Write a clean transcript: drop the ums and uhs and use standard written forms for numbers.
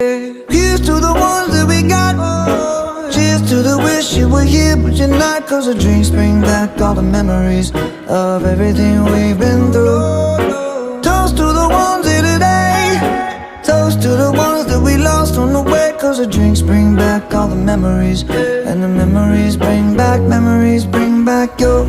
Here's to the ones that we got. Cheers to the wish you were here but you're not. Cause the drinks bring back all the memories of everything we've been through. Toast to the ones here today. Toast to the ones that we lost on the way. Cause the drinks bring back all the memories. And the memories bring back your